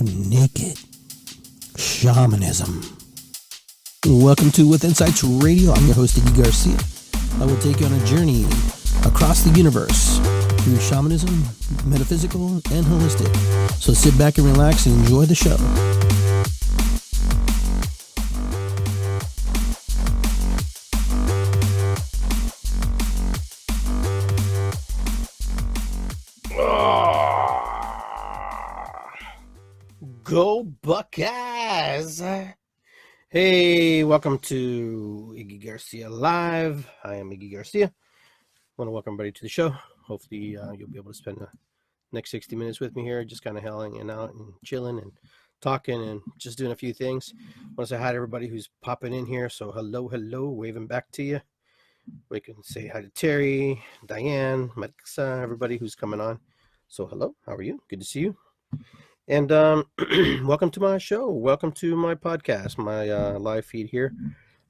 Naked Shamanism. Welcome to With Insights Radio. I'm your host, Iggy Garcia. I will take you on a journey across the universe through shamanism, metaphysical, and holistic. So sit back and relax and enjoy the show. Go Buckeyes! Hey, welcome to Iggy Garcia Live. I am Iggy Garcia. I want to welcome everybody to the show. Hopefully you'll be able to spend the next 60 minutes with me here, just kind of hanging out and chilling and talking and just doing a few things. I want to say hi to everybody who's popping in here. So hello, waving back to you. We can say hi to Terry, Diane, Maxa, everybody who's coming on. So hello, how are you? Good to see you. And welcome to my show. Welcome to my podcast, my live feed here.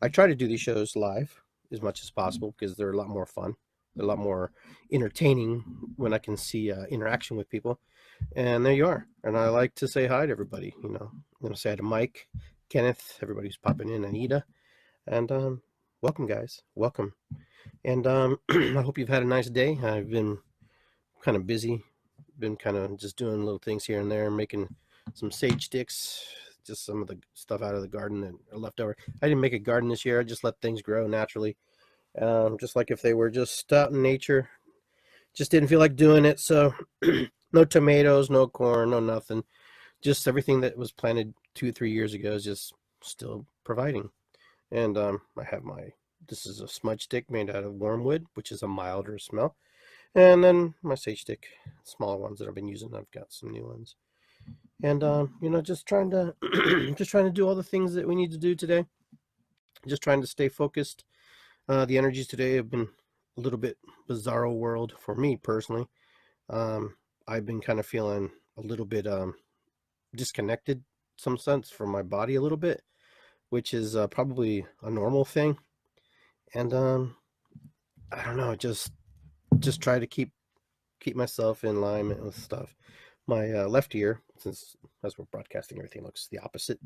I try to do these shows live as much as possible because they're a lot more fun. They're a lot more entertaining when I can see interaction with people. And there you are. And I like to say hi to everybody. You know, I'm going to say hi to Mike, Kenneth, everybody who's popping in, Anita. And welcome, guys. Welcome. And I hope you've had a nice day. I've been kind of busy. Been kind of just doing little things here and there, making some sage sticks, just some of the stuff out of the garden that are left over. I didn't make a garden this year. I just let things grow naturally, just like if they were just out in nature. Just didn't feel like doing it, so no tomatoes, no corn, no nothing. Just everything that was planted 2-3 years ago is just still providing. And I have this is a smudge stick made out of wormwood, which is a milder smell. And then my sage stick, smaller ones that I've been using. I've got some new ones. And, just trying to do all the things that we need to do today. Just trying to stay focused. The energies today have been a little bit bizarro world for me personally. I've been kind of feeling a little bit disconnected, some sense, from my body a little bit, which is probably a normal thing. And I don't know, just try to keep myself in alignment with stuff. My left ear, since as we're broadcasting, everything looks the opposite.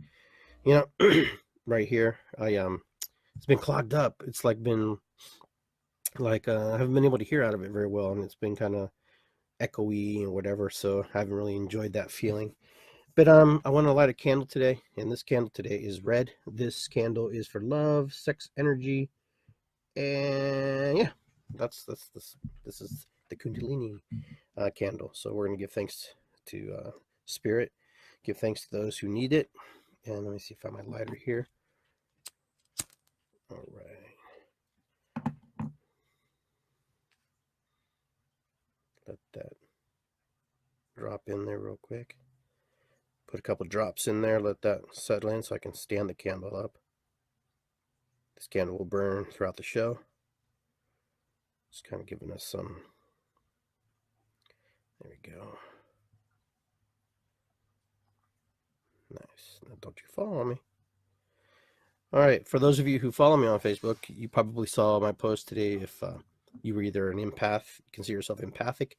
Right here, it's been clogged up. It's been I haven't been able to hear out of it very well, and it's been kind of echoey and whatever. So I haven't really enjoyed that feeling. But I want to light a candle today, and this candle today is red. This candle is for love, sex, energy, and yeah. This is the Kundalini candle. So we're going to give thanks to Spirit, give thanks to those who need it. And let me see if I have my lighter here. All right. Let that drop in there real quick. Put a couple drops in there, let that settle in so I can stand the candle up. This candle will burn throughout the show. Just kind of giving us some, there we go. Nice. Now don't you follow me. All right, for those of you who follow me on Facebook, you probably saw my post today. If you were either an empath, consider yourself empathic,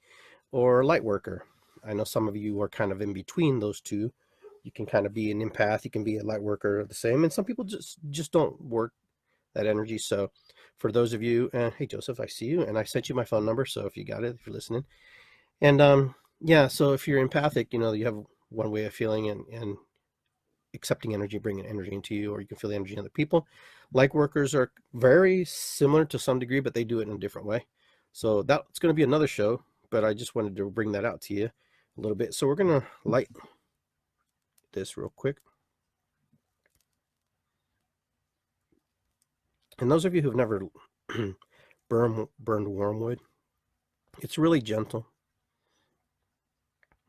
or a light worker. I know some of you are kind of in between those two. You can kind of be an empath, you can be a light worker, the same, and some people just don't work that energy. So for those of you, hey Joseph, I see you, and I sent you my phone number, so if you got it, if you're listening. And yeah, so if you're empathic, you have one way of feeling and accepting energy, bringing energy into you, or you can feel the energy in other people. Light workers are very similar to some degree, but they do it in a different way. So that's going to be another show, but I just wanted to bring that out to you a little bit. So we're going to light this real quick. And those of you who've never burned wormwood, it's really gentle.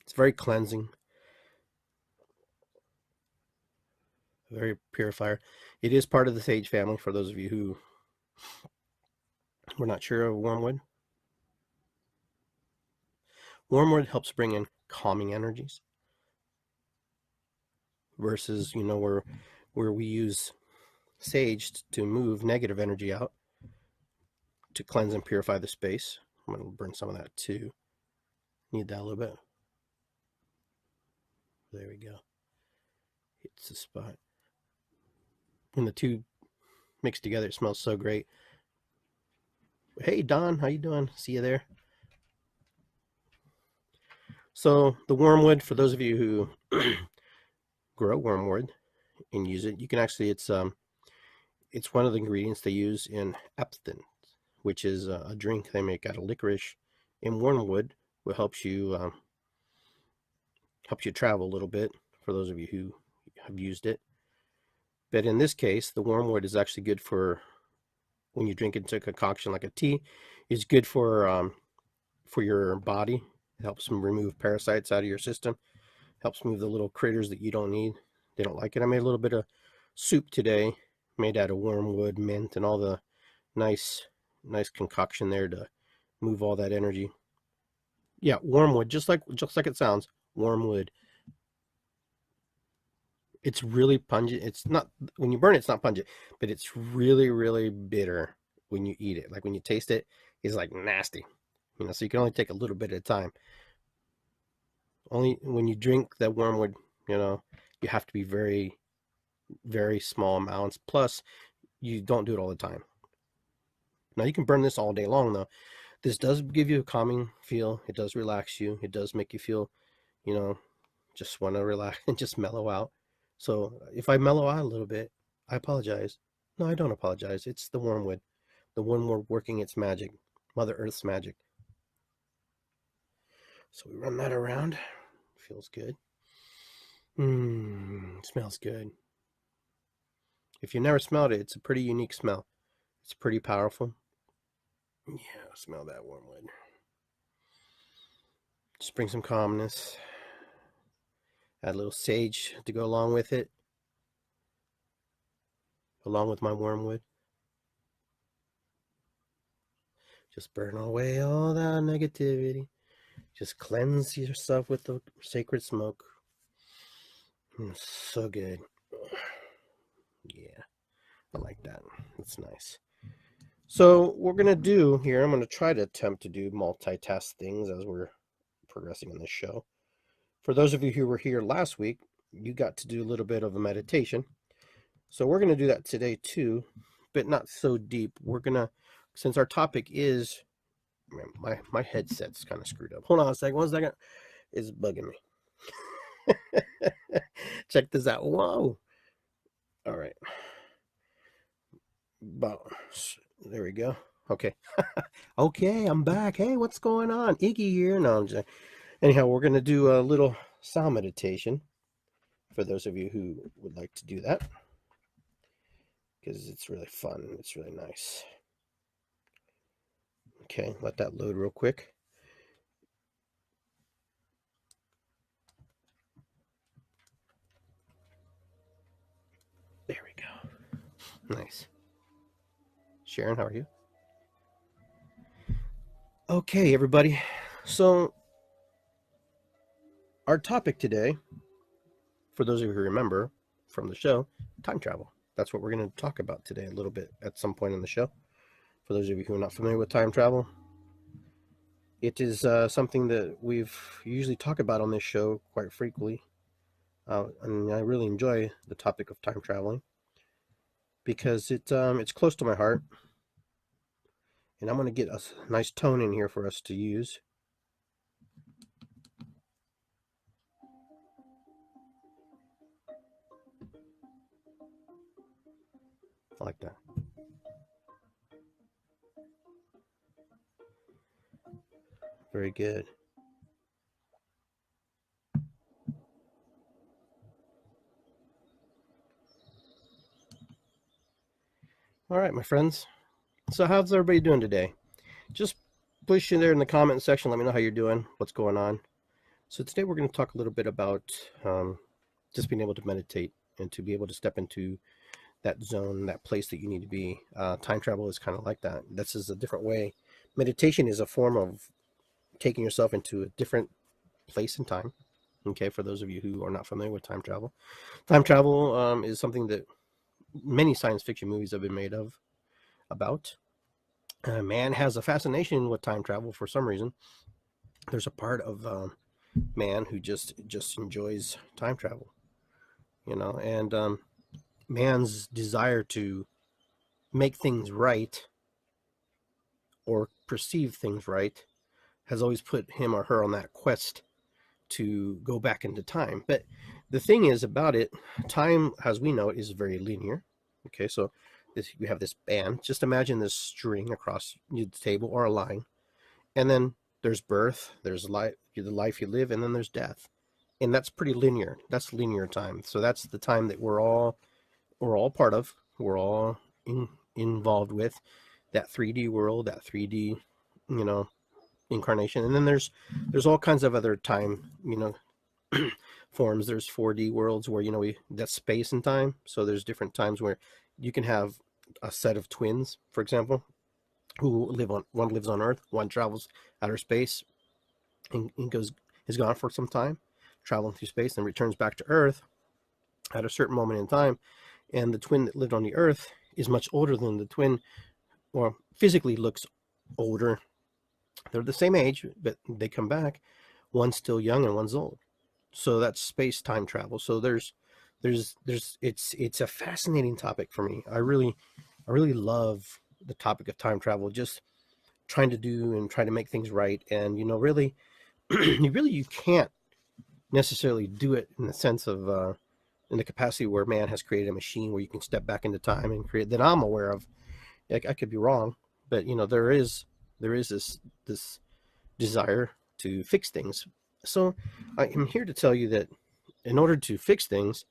It's very cleansing, very purifier. It is part of the sage family for those of you who were not sure of wormwood. Wormwood helps bring in calming energies versus, where we use sage to move negative energy out to cleanse and purify the space. I'm going to burn some of that too. Need that a little bit. There we go. Hits the spot. When the two mix together, it smells so great. Hey, Don, how you doing? See you there. So the wormwood, for those of you who grow wormwood and use it, you can actually, it's one of the ingredients they use in absinthe, which is a drink they make out of licorice and wormwood, which helps you travel a little bit, for those of you who have used it. But in this case, the wormwood is actually good for when you drink into a concoction like a tea. It's good for your body. It helps remove parasites out of your system. Helps move the little critters that you don't need. They don't like it. I made a little bit of soup today, made out of wormwood, mint, and all the nice concoction there to move all that energy. Yeah, wormwood, just like it sounds, wormwood. It's really pungent. It's not, when you burn it, it's not pungent, but it's really, really bitter when you eat it. Like when you taste it, it's like nasty. So you can only take a little bit at a time. Only when you drink that wormwood, you have to be very, very small amounts. Plus, you don't do it all the time. Now you can burn this all day long though. This does give you a calming feel. It does relax you. It does make you feel, just want to relax and just mellow out. So if I mellow out a little bit, I apologize. No, I don't apologize. It's the wormwood. The wormwood working its magic. Mother Earth's magic. So we run that around. Feels good. Smells good. If you never smelled it, it's a pretty unique smell. It's pretty powerful. Yeah, smell that wormwood. Just bring some calmness. Add a little sage to go along with it. Along with my wormwood. Just burn away all that negativity. Just cleanse yourself with the sacred smoke. So good. Yeah, I like that. That's nice. So what we're going to do here, I'm going to try to attempt to do multitask things as we're progressing in this show. For those of you who were here last week, you got to do a little bit of a meditation. So we're going to do that today too, but not so deep. We're going to, since our topic is, my headset's kind of screwed up. Hold on a second. 1 second. It's bugging me. Check this out. Whoa. All right. There we go. Okay. Okay, I'm back. Hey, what's going on? Iggy here. No, I'm just... Anyhow, we're going to do a little sound meditation for those of you who would like to do that, because it's really fun. It's really nice. Okay, let that load real quick. There we go. Nice. Sharon, how are you? Okay, everybody. So our topic today, for those of you who remember from the show, time travel. That's what we're going to talk about today a little bit at some point in the show. For those of you who are not familiar with time travel, it is something that we've usually talked about on this show quite frequently. And I really enjoy the topic of time traveling because it's close to my heart. And I'm going to get a nice tone in here for us to use. I like that. Very good. All right, my friends. So how's everybody doing today? Just push in there in the comment section. Let me know how you're doing, what's going on. So today we're going to talk a little bit about just being able to meditate and to be able to step into that zone, that place that you need to be. Time travel is kind of like that. This is a different way. Meditation is a form of taking yourself into a different place and time. Okay, for those of you who are not familiar with time travel. Time travel is something that many science fiction movies have been made about. Man has a fascination with time travel for some reason. There's a part of man who just enjoys time travel, and man's desire to make things right or perceive things right has always put him or her on that quest to go back into time. But the thing is about it, time as we know it is very linear. Okay, so you have this band. Just imagine this string across the table or a line, and then there's birth, there's life, the life you live, and then there's death, and that's pretty linear. That's linear time. So that's the time that we're all part of. We're all involved with that 3D world, that 3D, you know, incarnation. And then there's all kinds of other time, forms. There's 4D worlds where that's space and time. So there's different times where you can have a set of twins, for example, who live on one lives on Earth, one travels outer space and is gone for some time, traveling through space, and returns back to Earth at a certain moment in time. And the twin that lived on the Earth is much older than the twin, or physically looks older. They're the same age, but they come back. One's still young and one's old. So that's space time travel. So it's a fascinating topic for me. I really love the topic of time travel. Just trying to do and try to make things right. And really, you can't necessarily do it in the sense of in the capacity where man has created a machine where you can step back into time and create, that I'm aware of. I could be wrong, but there is this desire to fix things. So I am here to tell you that in order to fix things,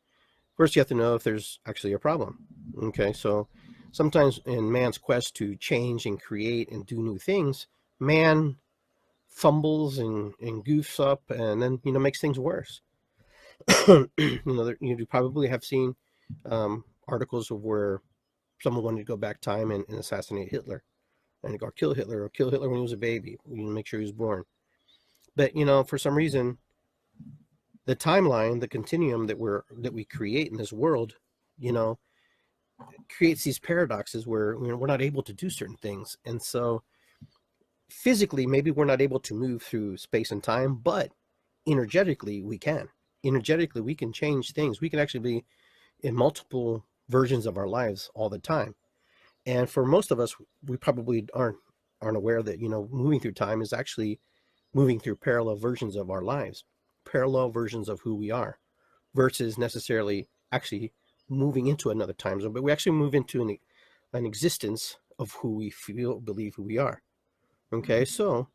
first you have to know if there's actually a problem. Okay, so sometimes in man's quest to change and create and do new things, man fumbles and goofs up, and then makes things worse. You probably have seen articles of where someone wanted to go back time and assassinate Hitler, and or kill Hitler when he was a baby, make sure he was born. But for some reason, the timeline, the continuum that we create in this world, creates these paradoxes where we're not able to do certain things. And so physically, maybe we're not able to move through space and time, but energetically we can. Energetically, we can change things. We can actually be in multiple versions of our lives all the time. And for most of us, we probably aren't aware that moving through time is actually moving through parallel versions of our lives, parallel versions of who we are, versus necessarily actually moving into another time zone. But we actually move into an existence of who we believe who we are. Okay, so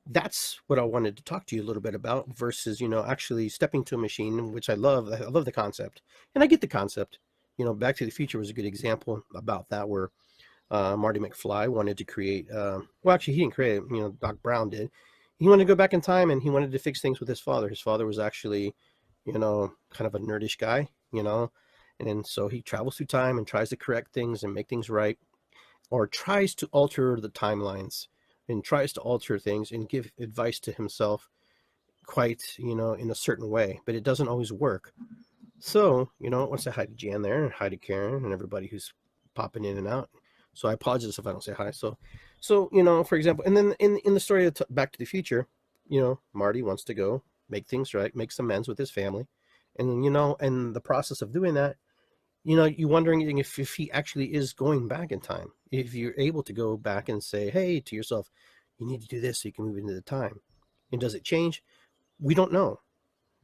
that's what I wanted to talk to you a little bit about, versus actually stepping to a machine, which I love the concept, and I get the concept. Back to the Future was a good example about that, where Marty McFly wanted to create, well, actually he didn't create it, Doc Brown did. He wanted to go back in time, and he wanted to fix things with his father. His father was actually kind of a nerdish guy, and so he travels through time and tries to correct things and make things right, or tries to alter the timelines and tries to alter things and give advice to himself quite, in a certain way, but it doesn't always work. So, I want to say hi to Jan there, and hi to Karen and everybody who's popping in and out. So I apologize if I don't say hi. So for example, and then in the story of Back to the Future, Marty wants to go make things right, make some amends with his family. And, and the process of doing that, you're wondering if he actually is going back in time. If you're able to go back and say, hey, to yourself, you need to do this so you can move into the time. And does it change? We don't know.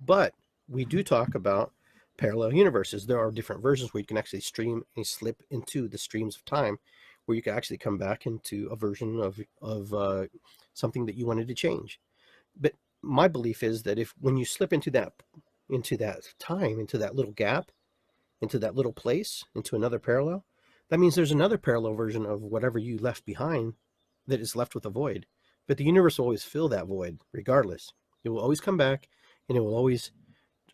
But we do talk about parallel universes. There are different versions where you can actually stream and slip into the streams of time, where you can actually come back into a version of something that you wanted to change. But my belief is that when you slip into that time, into that little gap, into that little place, into another parallel, that means there's another parallel version of whatever you left behind that is left with a void. But the universe will always fill that void regardless. It will always come back, and it will always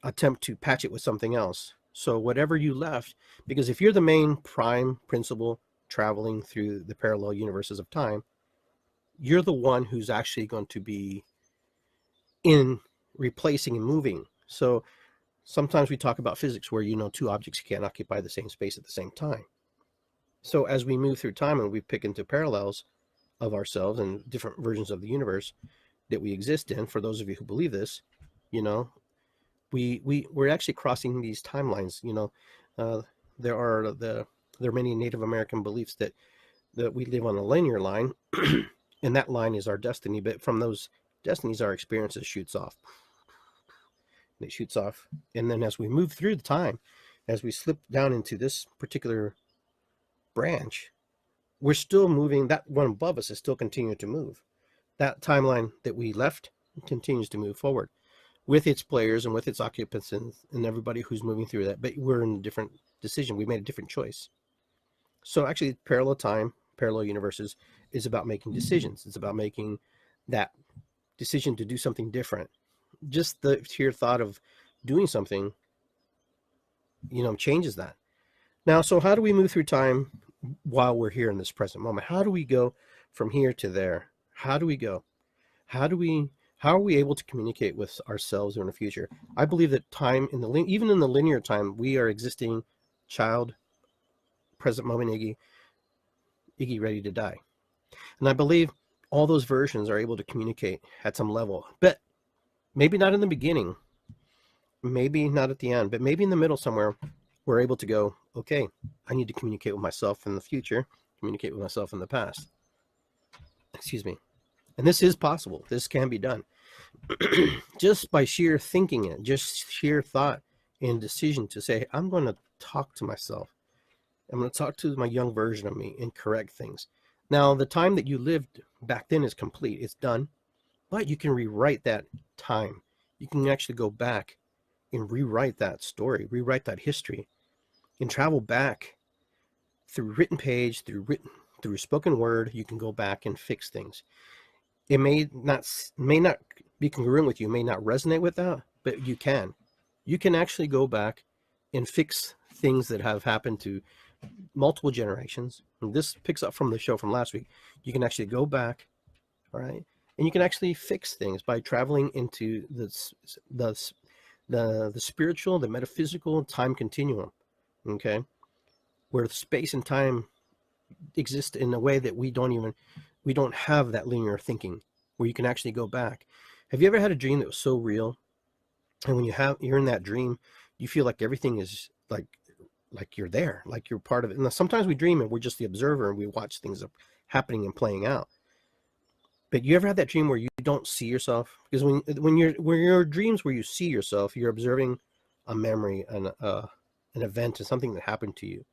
attempt to patch it with something else. So whatever you left, because if you're the main prime principle traveling through the parallel universes of time, you're the one who's actually going to be in replacing and moving. So sometimes we talk about physics where two objects can't occupy the same space at the same time. So as we move through time and we pick into parallels of ourselves and different versions of the universe, that we exist in, for those of you who believe this, you know, we're actually crossing these timelines. You know, uh, there are many Native American beliefs that we live on a linear line, and that line is our destiny. But from those destinies, our experiences shoots off. It shoots off, and then as we move through the time, as we slip down into this particular branch, we're still moving. That one above us is still continuing to move. That timeline that we left continues to move forward with its players and with its occupants and everybody who's moving through that. But we're in a different decision. We made a different choice. So actually, parallel time, parallel universes is about making decisions. It's about making that decision to do something different. Just the sheer thought of doing something, you know, changes that. Now, so how do we move through time while we're here in this present moment? How do we go from here to there? How do we go? How are we able to communicate with ourselves in the future? I believe that time even in the linear time, we are existing child, present moment Iggy ready to die. And I believe all those versions are able to communicate at some level, but maybe not in the beginning, maybe not at the end, but maybe in the middle somewhere, we're able to go, okay, I need to communicate with myself in the future, communicate with myself in the past. Excuse me. And this is possible. This can be done. Just by sheer thinking it, just sheer thought and decision to say, I'm going to talk to myself. I'm going to talk to my young version of me and correct things. Now, the time that you lived back then is complete. It's done. But you can rewrite that time. You can actually go back and rewrite that story, rewrite that history, and travel back through written page, through spoken word. You can go back and fix things. It may not be congruent with you, may not resonate with that, but you can actually go back and fix things that have happened to multiple generations. And this picks up from the show from last week. You can actually go back, all right, and you can actually fix things by traveling into the spiritual, the metaphysical time continuum, okay, where space and time exist in a way that we don't have that linear thinking, where you can actually go back. Have you ever had a dream that was so real, and when you're in that dream, you feel like everything is like you're there, like you're part of it? And sometimes we dream and we're just the observer and we watch things happening and playing out. But you ever had that dream where you don't see yourself? Because when your dreams where you see yourself, you're observing a memory, an event, and something that happened to you.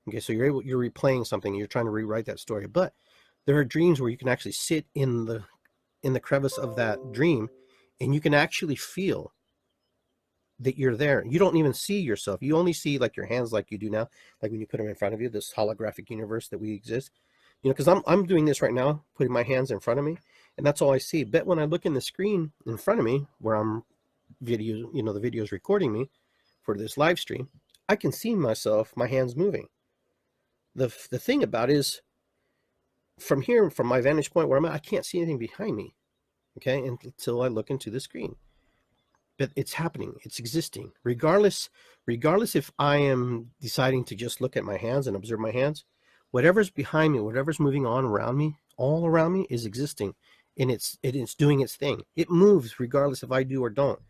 Okay, so you're replaying something, you're trying to rewrite that story. But there are dreams where you can actually sit in the crevice of that dream, and you can actually feel that you're there. You don't even see yourself. You only see like your hands, like you do now, like when you put them in front of you, this holographic universe that we exist. You know, because I'm doing this right now, putting my hands in front of me, and that's all I see. But when I look in the screen in front of me, where I'm video, you know, the video is recording me for this live stream, I can see myself, my hands moving. The thing about it is, from here, from my vantage point where I'm at, I can't see anything behind me, okay, until I look into the screen. But it's happening, it's existing, regardless if I am deciding to just look at my hands and observe my hands. Whatever's behind me, whatever's moving on around me, all around me is existing, and it's doing its thing. It moves regardless if I do or don't.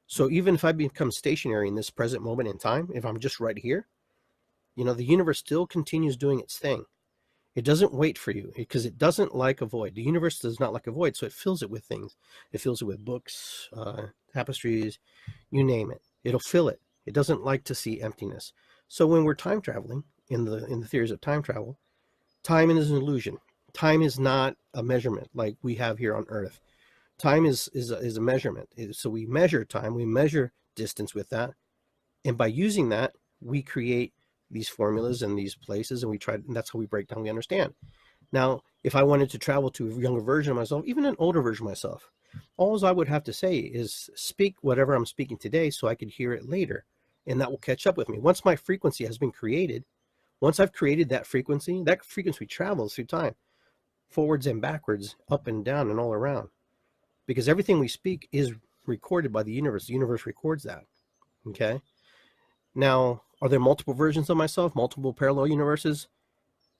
So even if I become stationary in this present moment in time, if I'm just right here, you know, the universe still continues doing its thing. It doesn't wait for you, because it doesn't like a void. The universe does not like a void, so it fills it with things. It fills it with books, tapestries, you name it. It'll fill it. It doesn't like to see emptiness. So when we're time traveling, in the theories of time travel, time is an illusion. Time is not a measurement like we have here on Earth. Time is a measurement. So we measure time, we measure distance with that, and by using that, we create these formulas and these places, and and that's how we break down, we understand. Now, if I wanted to travel to a younger version of myself, even an older version of myself, all I would have to say is speak whatever I'm speaking today so I could hear it later, and that will catch up with me. Once my frequency has been created, once I've created that frequency travels through time, forwards and backwards, up and down and all around, because everything we speak is recorded by the universe. The universe records that, okay? Now, are there multiple versions of myself, multiple parallel universes?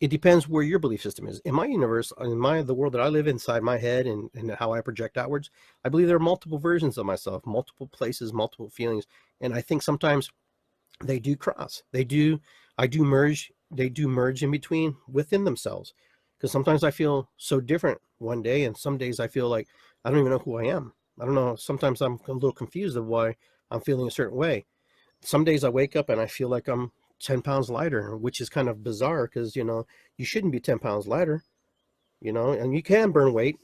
it depends where your belief system is. In my universe, in the world that I live inside my head, and how I project outwards, I believe there are multiple versions of myself, multiple places, multiple feelings. And I think sometimes they do cross. I do merge, they do merge in between within themselves. Because sometimes I feel so different one day, and some days I feel like I don't even know who I am. I don't know. Sometimes I'm a little confused of why I'm feeling a certain way. Some days I wake up and I feel like I'm 10 pounds lighter, which is kind of bizarre because, you shouldn't be 10 pounds lighter, and you can burn weight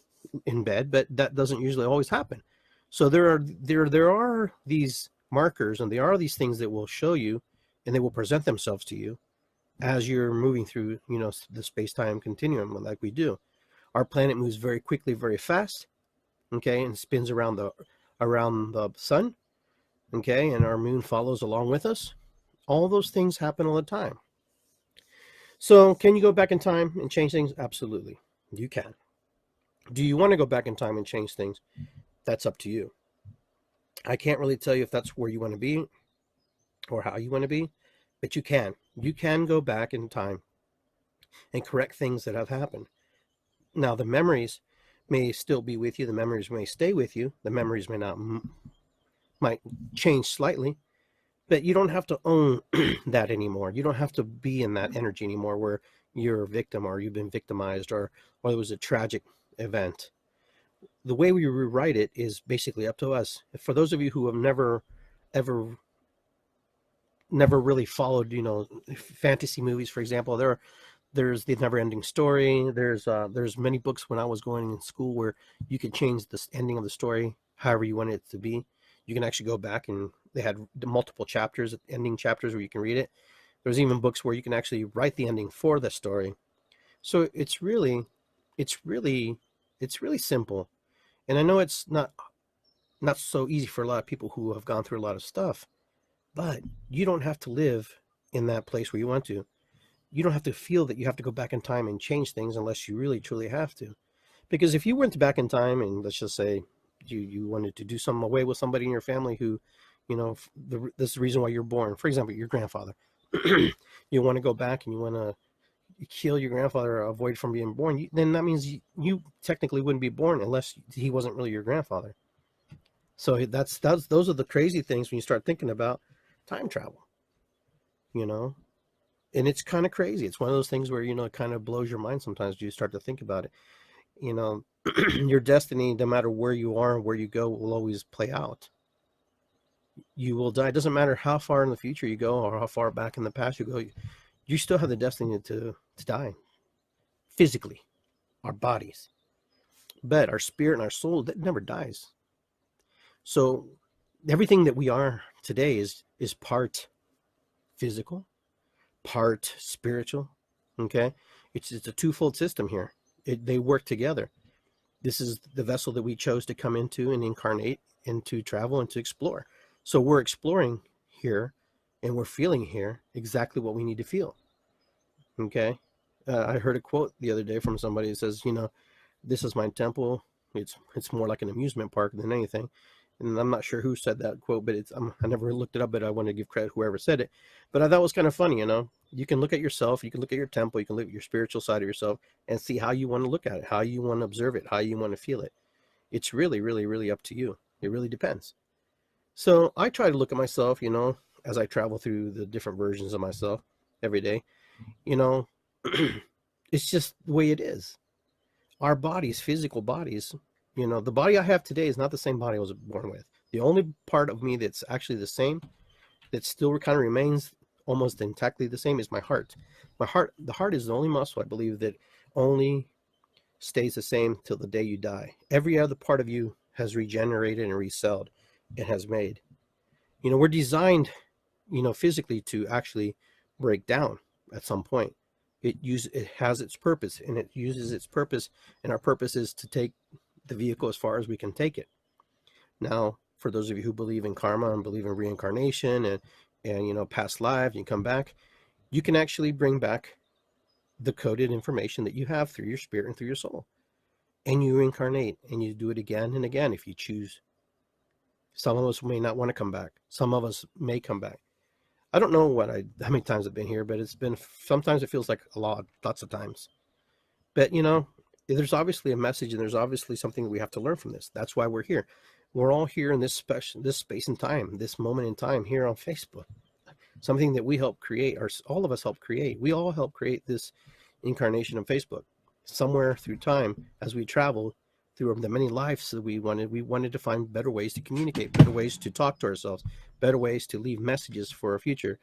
in bed, but that doesn't usually always happen. So there are these markers, and there are these things that will show you, and they will present themselves to you as you're moving through, the space-time continuum like we do. Our planet moves very quickly, very fast, okay, and spins around the sun, okay, and our moon follows along with us. All those things happen all the time. So can you go back in time and change things? Absolutely, you can. Do you want to go back in time and change things? That's up to you. I can't really tell you if that's where you want to be or how you want to be, but you can. You can go back in time and correct things that have happened. Now, the memories may still be with you. The memories may stay with you. The memories might change slightly, but you don't have to own that anymore. You don't have to be in that energy anymore where you're a victim or you've been victimized or there was a tragic event. The way we rewrite it is basically up to us. For those of you who have ever really followed, fantasy movies, for example, there's the never ending story. There's many books when I was going in school where you could change the ending of the story however you want it to be. You can actually go back, and they had multiple chapters, ending chapters, where you can read it. There's even books where you can actually write the ending for the story. So it's really simple. And I know it's not so easy for a lot of people who have gone through a lot of stuff, but you don't have to live in that place where you want to. You don't have to feel that you have to go back in time and change things unless you really truly have to. Because if you went back in time and let's just say you wanted to do something away with somebody in your family who, this is the reason why you're born. For example, your grandfather. You want to go back and you want to kill your grandfather or avoid from being born, then that means you technically wouldn't be born unless he wasn't really your grandfather. So those are the crazy things when you start thinking about time travel, you know, and it's kind of crazy. It's one of those things where, it kind of blows your mind sometimes. You start to think about it, you know, your destiny, no matter where you are and where you go, will always play out. You will die. It doesn't matter how far in the future you go or how far back in the past you go. You still have the destiny to die physically, our bodies, but our spirit and our soul, that never dies. So everything that we are today is part physical, part spiritual. Okay, it's a twofold system here. They work together. This is the vessel that we chose to come into and incarnate and to travel and to explore. So we're exploring here, and we're feeling here exactly what we need to feel. Okay, I heard a quote the other day from somebody that says, this is my temple. It's more like an amusement park than anything. And I'm not sure who said that quote, but I never looked it up, but I want to give credit to whoever said it. But I thought it was kind of funny, You can look at yourself, you can look at your temple, you can look at your spiritual side of yourself and see how you want to look at it, how you want to observe it, how you want to feel it. It's really, really, really up to you. It really depends. So I try to look at myself, as I travel through the different versions of myself every day, you know, it's just the way it is. Our bodies, physical bodies, the body I have today is not the same body I was born with. The only part of me that's actually the same, that still kind of remains almost intactly the same, is my heart. The heart is the only muscle, I believe, that only stays the same till the day you die. Every other part of you has regenerated and recelled and has made. We're designed, physically to actually break down at some point. It has its purpose, and it uses its purpose, and our purpose is to take the vehicle as far as we can take it. Now, for those of you who believe in karma and believe in reincarnation and past lives, you come back, you can actually bring back the coded information that you have through your spirit and through your soul, and you reincarnate, and you do it again and again if you choose. Some of us may not want to come back. Some of us may come back. I don't know how many times I've been here, but it's been, sometimes it feels like a lot, lots of times. But, there's obviously a message, and there's obviously something we have to learn from this. That's why we're here. We're all here in this space and time, this moment in time here on Facebook. Something that we help create, or all of us help create. We all help create this incarnation of Facebook. Somewhere through time, as we travel through the many lives that we wanted to find better ways to communicate, better ways to talk to ourselves, better ways to leave messages for our future.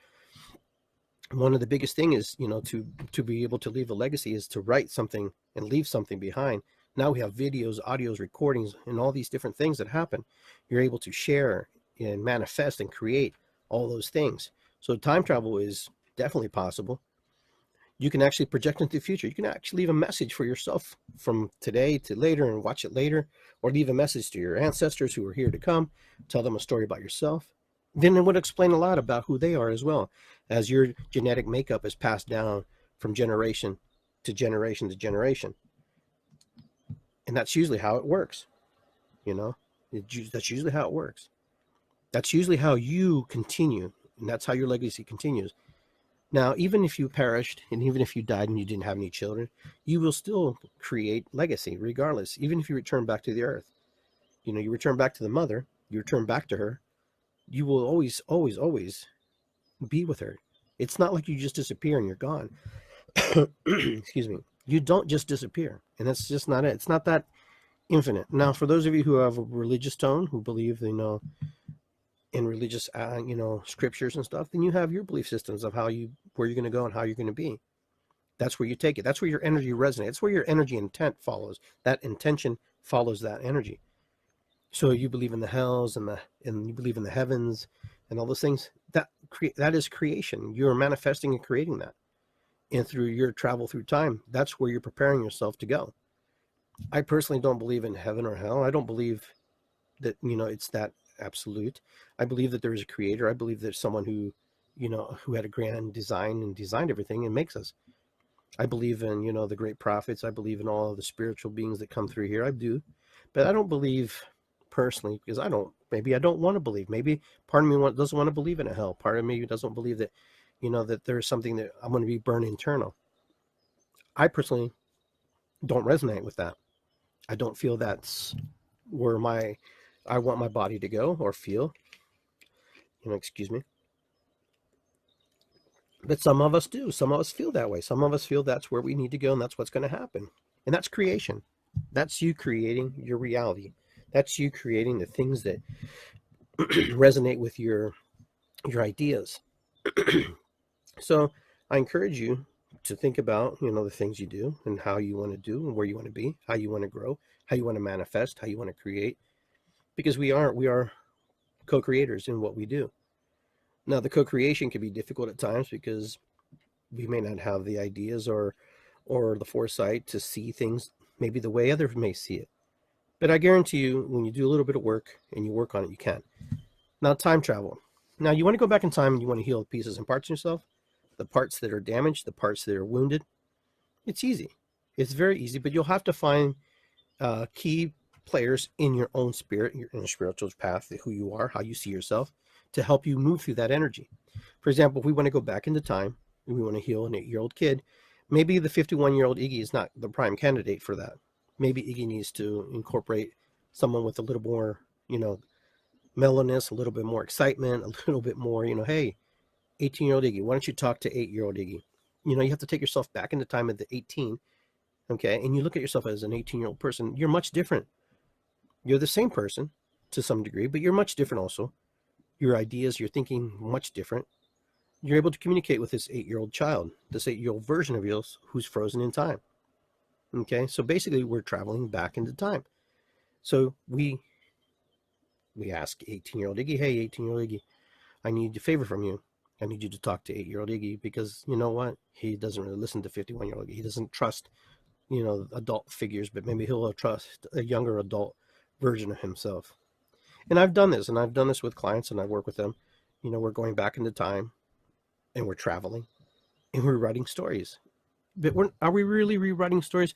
One of the biggest thing is, to be able to leave a legacy is to write something and leave something behind. Now we have videos, audios, recordings, and all these different things that happen. You're able to share and manifest and create all those things. So time travel is definitely possible. You can actually project into the future. You can actually leave a message for yourself from today to later and watch it later, or leave a message to your ancestors who are here to come, tell them a story about yourself. Then it would explain a lot about who they are as well, as your genetic makeup is passed down from generation to generation to generation. And that's usually how it works. That's usually how it works. That's usually how you continue, and that's how your legacy continues. Now, even if you perished, and even if you died and you didn't have any children, you will still create legacy regardless, even if you return back to the earth. You return back to the mother, you return back to her, you will always, always, always be with her. It's not like you just disappear and you're gone. Excuse me. You don't just disappear, and that's just not it. It's not that infinite. Now, for those of you who have a religious tone, who believe, in religious, scriptures and stuff, then you have your belief systems of where you're going to go and how you're going to be. That's where you take it. That's where your energy resonates. That's where your energy intent follows. That intention follows that energy. So you believe in the hells and you believe in the heavens and all those things. That is creation. You're manifesting and creating that. And through your travel through time, that's where you're preparing yourself to go. I personally don't believe in heaven or hell. I don't believe that, it's that absolute. I believe that there is a creator. I believe there's someone who had a grand design and designed everything and makes us. I believe in, the great prophets. I believe in all the spiritual beings that come through here. I do. But I don't believe personally, because maybe I don't want to believe. Maybe part of me doesn't want to believe in a hell. Part of me doesn't believe that, that there's something that I'm going to be burned internal. I personally don't resonate with that. I don't feel that's where I want my body to go or feel. Excuse me. But some of us do. Some of us feel that way. Some of us feel that's where we need to go, and that's what's going to happen. And that's creation. That's you creating your reality. That's you creating the things that resonate with your ideas. So I encourage you to think about, the things you do and how you want to do and where you want to be, how you want to grow, how you want to manifest, how you want to create, because we are co-creators in what we do. Now, the co-creation can be difficult at times because we may not have the ideas or the foresight to see things maybe the way others may see it. But I guarantee you, when you do a little bit of work and you work on it, you can. Now, time travel. Now, you want to go back in time and you want to heal the pieces and parts of yourself, the parts that are damaged, the parts that are wounded. It's easy. It's very easy, but you'll have to find key players in your own spirit, your inner spiritual path, who you are, how you see yourself, to help you move through that energy. For example, if we want to go back into time and we want to heal an 8-year-old kid, maybe the 51-year-old Iggy is not the prime candidate for that. Maybe Iggy needs to incorporate someone with a little more, mellowness, a little bit more excitement, a little bit more, hey, 18-year-old Iggy, why don't you talk to 8-year-old Iggy? You have to take yourself back into time at the 18, okay? And you look at yourself as an 18-year-old person. You're much different. You're the same person to some degree, but you're much different also. Your ideas, your thinking, much different. You're able to communicate with this 8-year-old child, this 8-year-old version of yours who's frozen in time. Okay, so basically we're traveling back into time. So we ask 18-year-old Iggy, hey, 18-year-old Iggy, I need a favor from you. I need you to talk to 8-year-old Iggy, because you know what? He doesn't really listen to 51-year-old Iggy. He doesn't trust, adult figures, but maybe he'll trust a younger adult version of himself. And I've done this with clients, and I work with them. We're going back into time, and we're traveling, and we're writing stories. But are we really rewriting stories?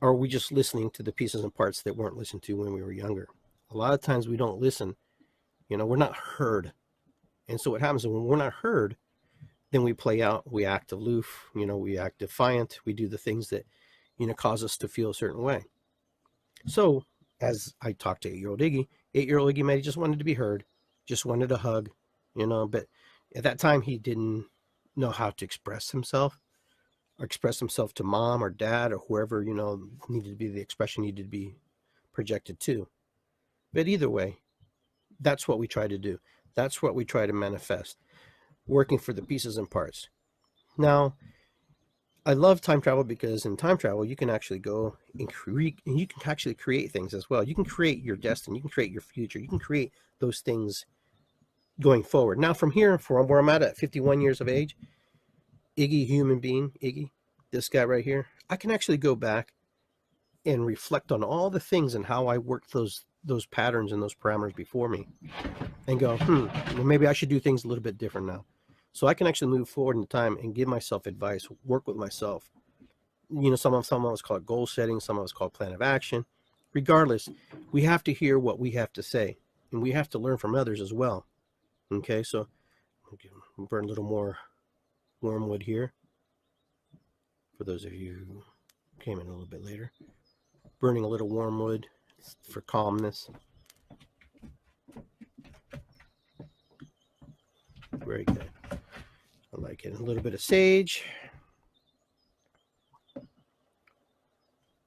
Or are we just listening to the pieces and parts that weren't listened to when we were younger? A lot of times we don't listen. We're not heard. And so what happens is when we're not heard, then we play out, we act aloof, we act defiant, we do the things that, cause us to feel a certain way. So as I talked to 8-year-old Iggy, 8-year-old Iggy maybe just wanted to be heard, just wanted a hug, but at that time he didn't know how to express himself or express himself to mom or dad or whoever, needed to be the expression needed to be projected to. But either way, that's what we try to do. That's what we try to manifest, working for the pieces and parts. Now, I love time travel because in time travel, you can actually go and you can actually create things as well. You can create your destiny. You can create your future. You can create those things going forward. Now, from here, from where I'm at 51 years of age, Iggy, human being, Iggy, this guy right here, I can actually go back and reflect on all the things and how I worked those patterns and those parameters before me and go, well, maybe I should do things a little bit different now. So I can actually move forward in time and give myself advice, work with myself. Some of us call it goal setting, some of us call it plan of action. Regardless, we have to hear what we have to say, and we have to learn from others as well. Okay, so I'll burn a little more wormwood here. For those of you who came in a little bit later, burning a little wormwood for calmness. Very good. I like it. A little bit of sage.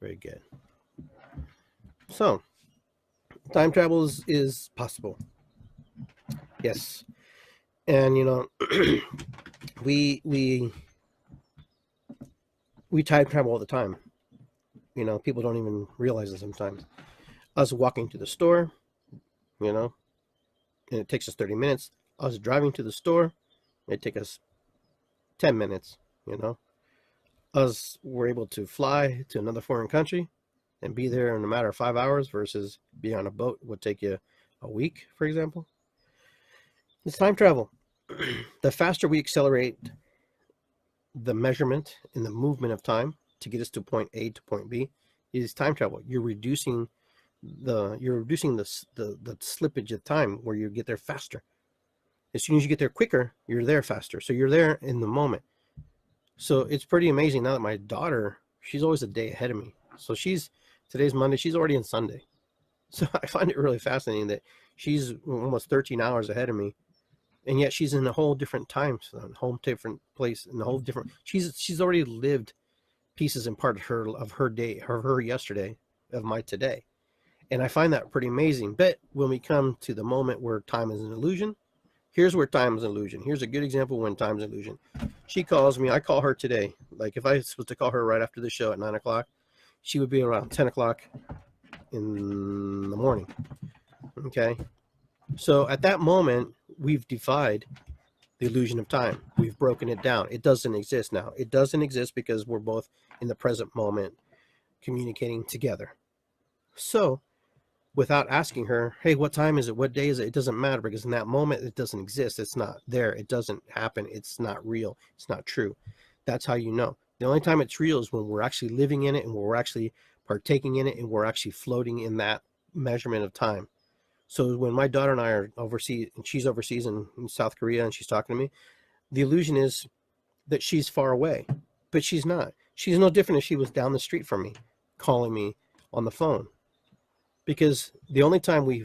Very good. So, time travel is possible. Yes. And we time travel all the time. People don't even realize it sometimes. Us walking to the store, and it takes us 30 minutes. Us driving to the store, it takes us 10 minutes, Us were able to fly to another foreign country and be there in a matter of 5 hours versus being on a boat would take you a week, for example. It's time travel. The faster we accelerate the measurement and the movement of time to get us to point A to point B is time travel. You're reducing the slippage of time where you get there faster. As soon as you get there quicker, you're there faster. So you're there in the moment. So it's pretty amazing now that my daughter, she's always a day ahead of me. So today's Monday, she's already in Sunday. So I find it really fascinating that she's almost 13 hours ahead of me. And yet she's in a whole different time zone, whole different place, in a whole different. She's already lived pieces and part of her day, her yesterday, of my today, and I find that pretty amazing. But when we come to the moment where time is an illusion, here's where time is an illusion. Here's a good example when time's an illusion. She calls me. I call her today. Like if I was supposed to call her right after the show at 9 o'clock, she would be around 10 o'clock in the morning. Okay. So at that moment, we've defied the illusion of time. We've broken it down. It doesn't exist now. It doesn't exist because we're both in the present moment communicating together. So without asking her, hey, what time is it? What day is it? It doesn't matter because in that moment, it doesn't exist. It's not there. It doesn't happen. It's not real. It's not true. That's how you know. The only time it's real is when we're actually living in it and we're actually partaking in it and we're actually floating in that measurement of time. So when my daughter and I are overseas, and she's overseas in South Korea and she's talking to me, the illusion is that she's far away, but she's not. She's no different if she was down the street from me, calling me on the phone. Because the only time we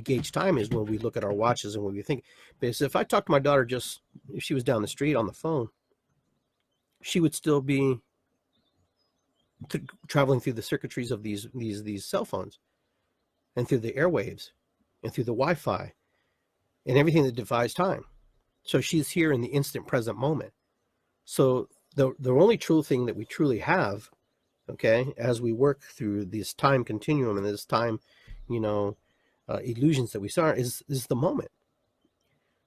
gauge time is when we look at our watches and when we think. Because if I talked to my daughter if she was down the street on the phone, she would still be traveling through the circuitries of these cell phones, and through the airwaves, and through the Wi-Fi, and everything that divides time. So she's here in the instant present moment. So the only true thing that we truly have, okay, as we work through this time continuum and this time, illusions that we saw is the moment.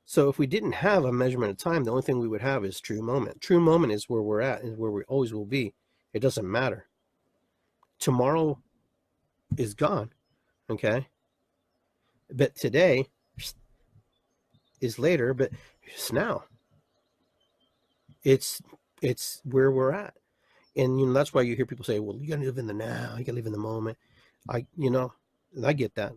So if we didn't have a measurement of time, the only thing we would have is true moment. True moment is where we're at, is where we always will be. It doesn't matter. Tomorrow is gone. Okay, but today is later, but it's now. It's where we're at, and that's why you hear people say, "Well, you gotta live in the now. You gotta live in the moment." I get that,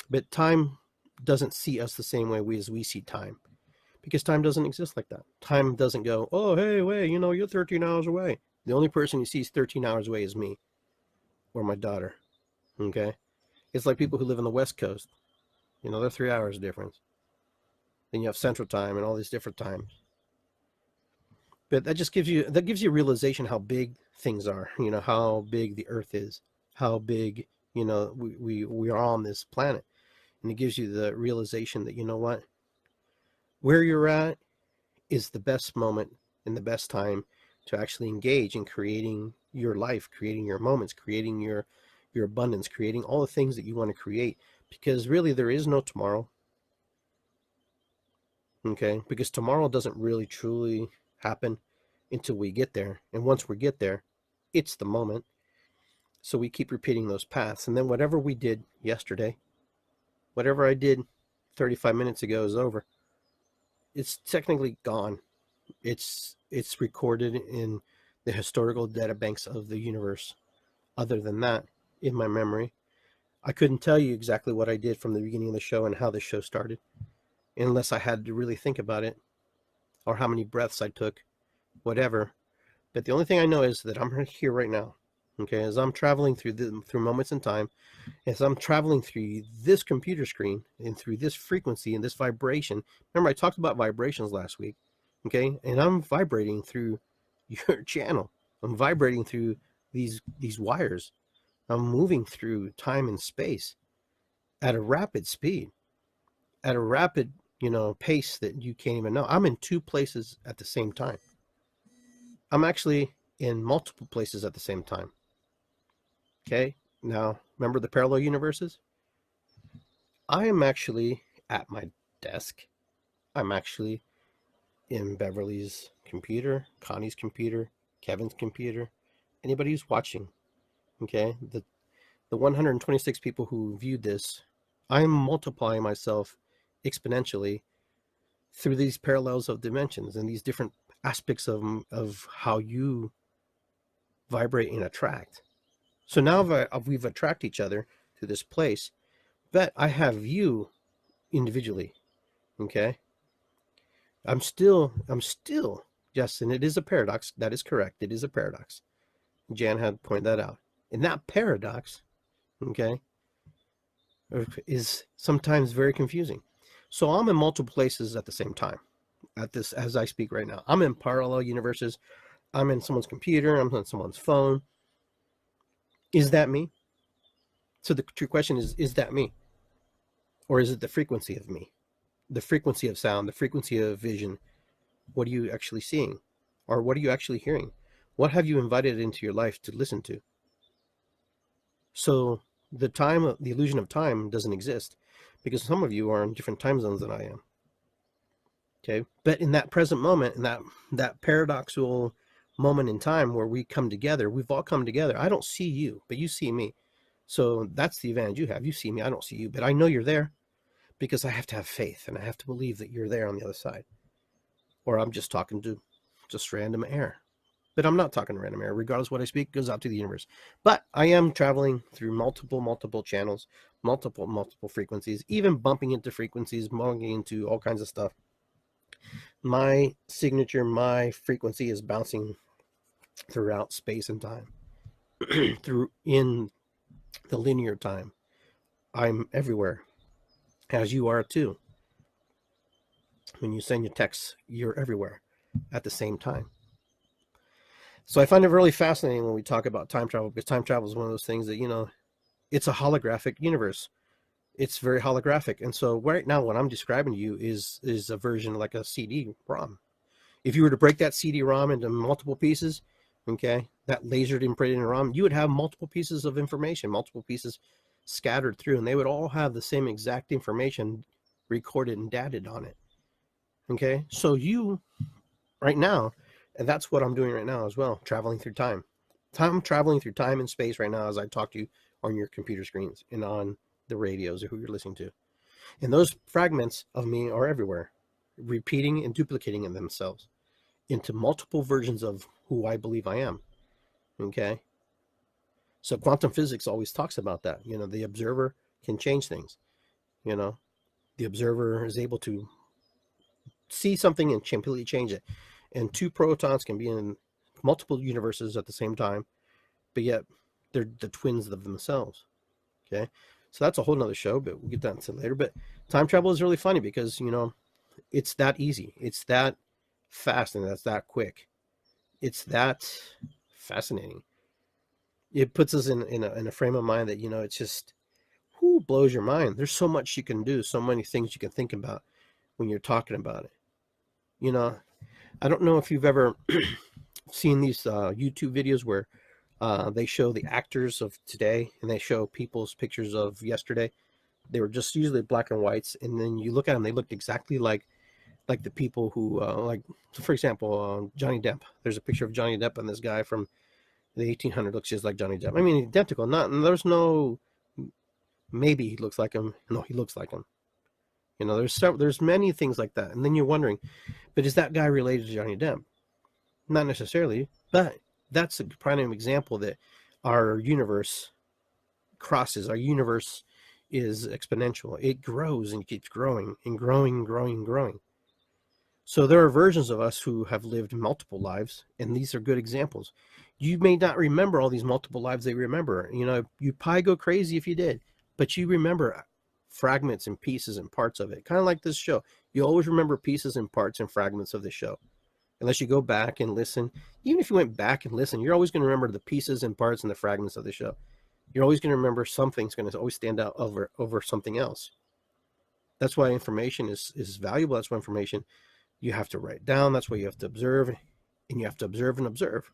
but time doesn't see us the same way as we see time, because time doesn't exist like that. Time doesn't go, oh, hey, wait, you're 13 hours away. The only person who sees 13 hours away is me or my daughter. Okay? It's like people who live on the West Coast. They're 3 hours difference. Then you have Central Time and all these different times. But that gives you a realization how big things are, how big the earth is, how big, we are on this planet. And it gives you the realization that, what, where you're at is the best moment and the best time to actually engage in creating your life, creating your moments, creating your abundance, creating all the things that you want to create, because really there is no tomorrow. Okay? Because tomorrow doesn't really truly happen until we get there. And once we get there, it's the moment. So we keep repeating those paths. And then whatever we did yesterday, whatever I did 35 minutes ago is over. It's technically gone. It's recorded in the historical data banks of the universe. Other than that, in my memory, I couldn't tell you exactly what I did from the beginning of the show and how the show started, unless I had to really think about it, or how many breaths I took, whatever. But the only thing I know is that I'm here right now. Okay, as I'm traveling through moments in time, as I'm traveling through this computer screen and through this frequency and this vibration. Remember, I talked about vibrations last week. Okay, and I'm vibrating through your channel. I'm vibrating through these wires. I'm moving through time and space at a rapid speed, at a rapid, pace that you can't even know. I'm in two places at the same time. I'm actually in multiple places at the same time. Okay, now remember the parallel universes? I am actually at my desk. I'm actually in Beverly's computer, Connie's computer, Kevin's computer, anybody who's watching. Okay, the 126 people who viewed this, I'm multiplying myself exponentially through these parallels of dimensions and these different aspects of how you vibrate and attract. So now we've attracted each other to this place, but I have you individually. Okay, I'm still, yes, and it is a paradox. That is correct. It is a paradox. Jan had pointed that out. And that paradox, okay, is sometimes very confusing. So I'm in multiple places at the same time. As I speak right now, I'm in parallel universes. I'm in someone's computer. I'm on someone's phone. Is that me? So the true question is that me? Or is it the frequency of me? The frequency of sound, the frequency of vision. What are you actually seeing? Or what are you actually hearing? What have you invited into your life to listen to? So the illusion of time doesn't exist, because some of you are in different time zones than I am. Okay, but in that present moment, in that paradoxical moment in time where we come together, we've all come together. I don't see you, but you see me. So that's the advantage you have. You see me, I don't see you, but I know you're there, because I have to have faith and I have to believe that you're there on the other side. Or I'm just talking to just random air. But I'm not talking to random air. Regardless of what I speak, goes out to the universe. But I am traveling through multiple channels, multiple frequencies, even bumping into frequencies, bumping into all kinds of stuff. My signature, my frequency is bouncing throughout space and time, through in the linear time. I'm everywhere, as you are too. When you send your texts, you're everywhere at the same time. So I find it really fascinating when we talk about time travel, because time travel is one of those things that, it's a holographic universe. It's very holographic. And so right now what I'm describing to you is a version like a CD-ROM. If you were to break that CD-ROM into multiple pieces, okay, that lasered imprinted ROM, you would have multiple pieces of information, multiple pieces scattered through, and they would all have the same exact information recorded and dated on it. Okay, so you, right now, and that's what I'm doing right now as well, traveling through time. I'm traveling through time and space right now as I talk to you on your computer screens and on the radios or who you're listening to. And those fragments of me are everywhere, repeating and duplicating in themselves into multiple versions of who I believe I am. Okay? So quantum physics always talks about that. The observer can change things. The observer is able to see something and completely change it. And two protons can be in multiple universes at the same time, but yet they're the twins of themselves. Okay. So that's a whole nother show, but we'll get that into later. But time travel is really funny because, it's that easy. It's that fast and that's that quick. It's that fascinating. It puts us in a frame of mind that, it's just, who blows your mind. There's so much you can do, so many things you can think about when you're talking about it. You know, I don't know if you've ever seen these YouTube videos where they show the actors of today and they show people's pictures of yesterday. They were just usually black and whites, and then you look at them, they looked exactly like the people who for example, Johnny Depp. There's a picture of Johnny Depp and this guy from the 1800s looks just like Johnny Depp. I mean, identical. Not there's no maybe he looks like him. No, he looks like him. There's many things like that, and then you're wondering, but is that guy related to Johnny Depp? Not necessarily, but that's a prime example that our universe crosses. Our universe is exponential. It grows and keeps growing and growing and growing and growing. So there are versions of us who have lived multiple lives, and these are good examples. You may not remember all these multiple lives they remember. You'd probably go crazy if you did, but you remember fragments and pieces and parts of it. Kind of like this show. You always remember pieces and parts and fragments of the show. Unless you go back and listen. Even if you went back and listened, you're always going to remember the pieces and parts and the fragments of the show. You're always going to remember something's going to always stand out over something else. That's why information is valuable. That's why information you have to write down. That's why you have to observe, and you have to observe and observe.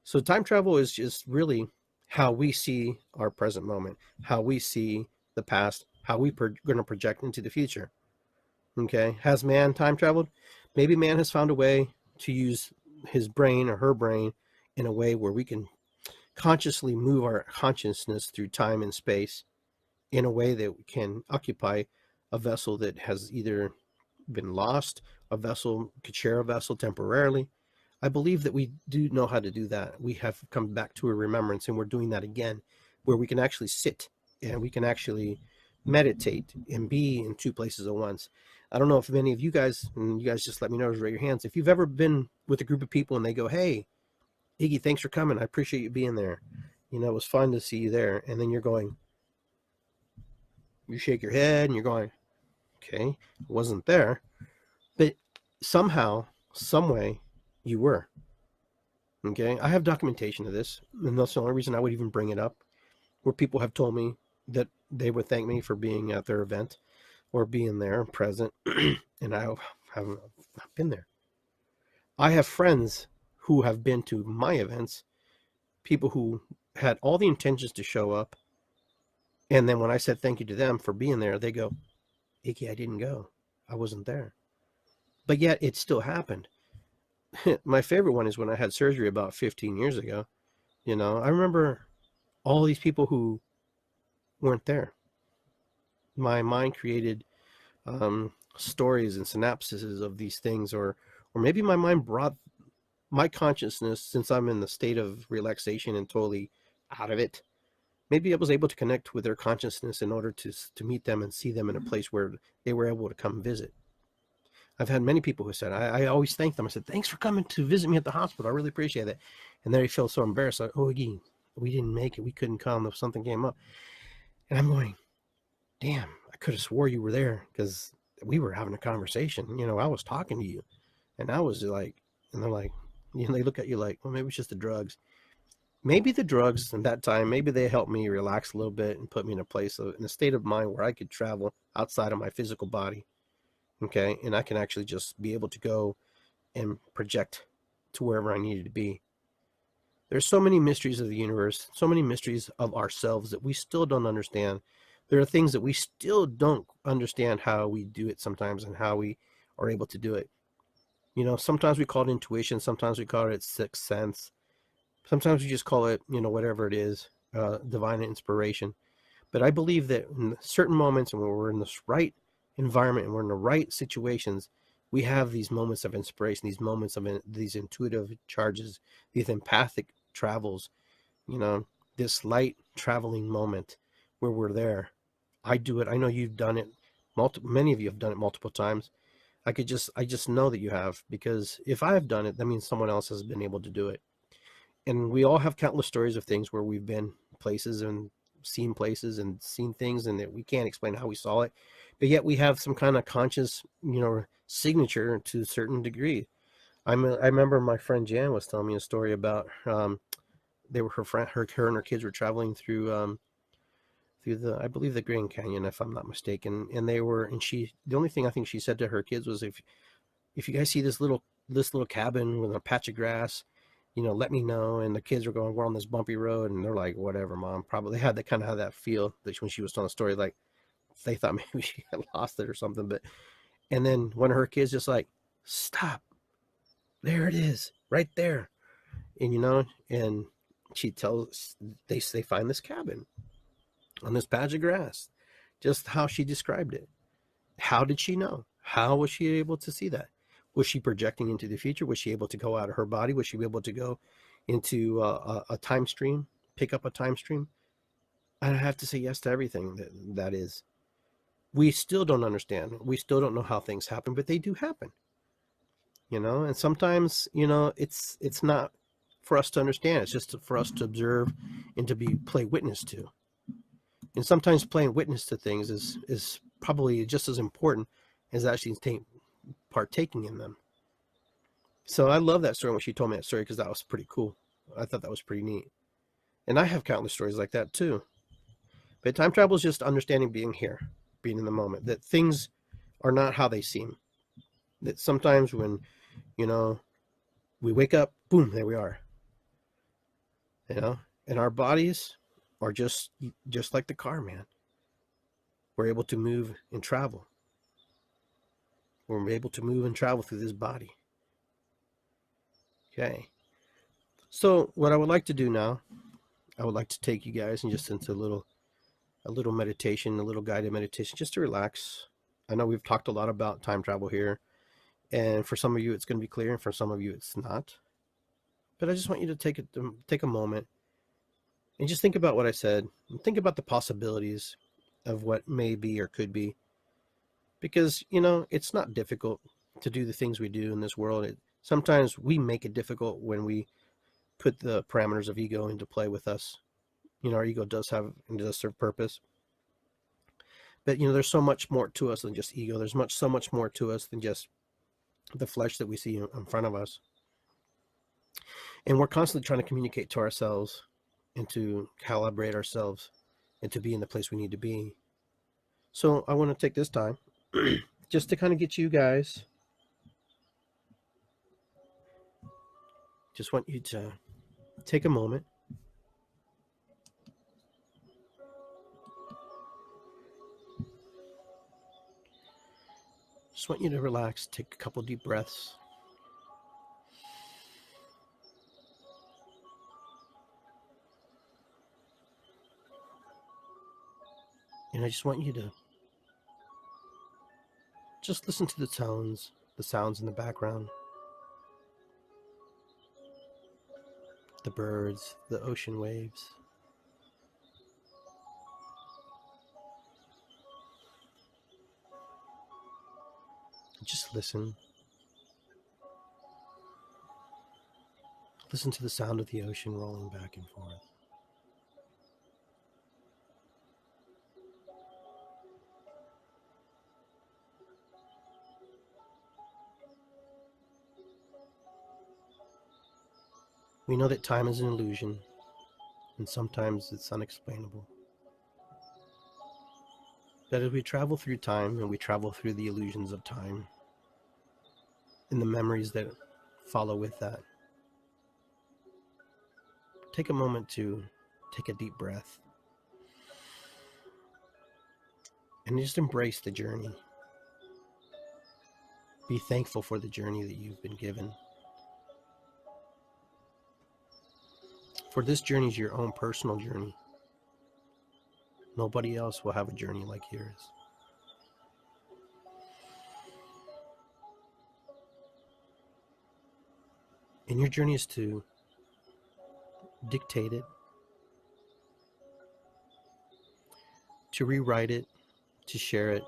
So time travel is just really how we see our present moment, how we see the past, how we're going to project into the future. Okay, has man time traveled? Maybe man has found a way to use his brain or her brain in a way where we can consciously move our consciousness through time and space in a way that can occupy a vessel that has either been lost, a vessel could share a vessel temporarily. I believe that we do know how to do that. We have come back to a remembrance, and we're doing that again, where we can actually sit and we can actually meditate and be in two places at once. I don't know if many of you guys, and you guys just let me know, raise your hands, if you've ever been with a group of people and they go, "Hey, Iggy, thanks for coming. I appreciate you being there. It was fun to see you there." And then you shake your head and you're going, "Okay, I wasn't there." But somehow, some way, you were. Okay, I have documentation of this, and that's the only reason I would even bring it up, where people have told me that they would thank me for being at their event or being there present, and I haven't been there. I have friends who have been to my events, people who had all the intentions to show up, and then when I said thank you to them for being there, they go, "Iggy, I didn't go. I wasn't there." But yet it still happened. My favorite one is when I had surgery about 15 years ago. I remember all these people who weren't there. My mind created stories and synapses of these things, or maybe my mind brought my consciousness, since I'm in the state of relaxation and totally out of it. Maybe I was able to connect with their consciousness in order to meet them and see them in a place where they were able to come visit. I've had many people who said, I always thank them. I said, "Thanks for coming to visit me at the hospital. I really appreciate it." And then they feel so embarrassed. Like, "Oh, Iggy, we didn't make it. We couldn't come if something came up." And I'm going, "Damn, I could have swore you were there because we were having a conversation. I was talking to you." And I was like, and they're like, they look at you like, "Well, maybe it's just the drugs." Maybe the drugs in that time, maybe they helped me relax a little bit and put me in a place, in a state of mind where I could travel outside of my physical body. Okay. And I can actually just be able to go and project to wherever I needed to be. There's so many mysteries of the universe, so many mysteries of ourselves that we still don't understand. There are things that we still don't understand how we do it sometimes and how we are able to do it. Sometimes we call it intuition. Sometimes we call it sixth sense. Sometimes we just call it, whatever it is, divine inspiration. But I believe that in certain moments, and when we're in this right environment and we're in the right situations, we have these moments of inspiration, these moments of these intuitive charges, these empathic travels, this light traveling moment where we're there. I do it. I know you've done it. Many of you have done it multiple times. I just know that you have, because if I have done it, that means someone else has been able to do it. And we all have countless stories of things where we've been places and seen things, and that we can't explain how we saw it, but yet we have some kind of conscious, signature to a certain degree. I remember my friend Jan was telling me a story about they were her and her kids were traveling through the, I believe, the Grand Canyon, if I'm not mistaken, and the only thing I think she said to her kids was, if you guys see this little cabin with a patch of grass, let me know. And the kids were going, we're on this bumpy road, and they're like, whatever, mom. Probably they had that kind of had that feel that when she was telling the story, like they thought maybe she had lost it or something. But and then one of her kids just like, stop, there it is, right there. And and she tells they find this cabin on this patch of grass, just how she described it. How did she know? How was she able to see that? Was she projecting into the future? Was she able to go out of her body? Was she able to go into a time stream, pick up a time stream? I have to say yes to everything that is. We still don't understand. We still don't know how things happen, but they do happen. And sometimes, it's not for us to understand. It's just for us to observe and to play witness to. And sometimes playing witness to things is probably just as important as actually partaking in them. So I love that story when she told me that story, because that was pretty cool. I thought that was pretty neat. And I have countless stories like that too. But time travel is just understanding being here, being in the moment, that things are not how they seem. That sometimes when, we wake up, boom, there we are. And our bodies are just like the car, man. We're able to move and travel. We're able to move and travel through this body. Okay. So what I would like to do now, I would like to take you guys and just into a little meditation, a little guided meditation, just to relax. I know we've talked a lot about time travel here, and for some of you it's going to be clear, and for some of you it's not. But I just want you to take a moment and just think about what I said, and think about the possibilities of what may be or could be. Because, it's not difficult to do the things we do in this world. Sometimes we make it difficult when we put the parameters of ego into play with us. Our ego does serve purpose. But, there's so much more to us than just ego. There's so much more to us than just the flesh that we see in front of us. And we're constantly trying to communicate to ourselves and to calibrate ourselves and to be in the place we need to be. So I want to take this time just to kind of get you guys. Just want you to take a moment. Just want you to relax, take a couple deep breaths. And I just want you to just listen to the sounds in the background. The birds, the ocean waves. Just listen. Listen to the sound of the ocean rolling back and forth. We know that time is an illusion, and sometimes it's unexplainable. That as we travel through time, and we travel through the illusions of time, and the memories that follow with that, take a moment to take a deep breath and just embrace the journey. Be thankful for the journey that you've been given. For this journey is your own personal journey. Nobody else will have a journey like yours. And your journey is to dictate it, to rewrite it, to share it,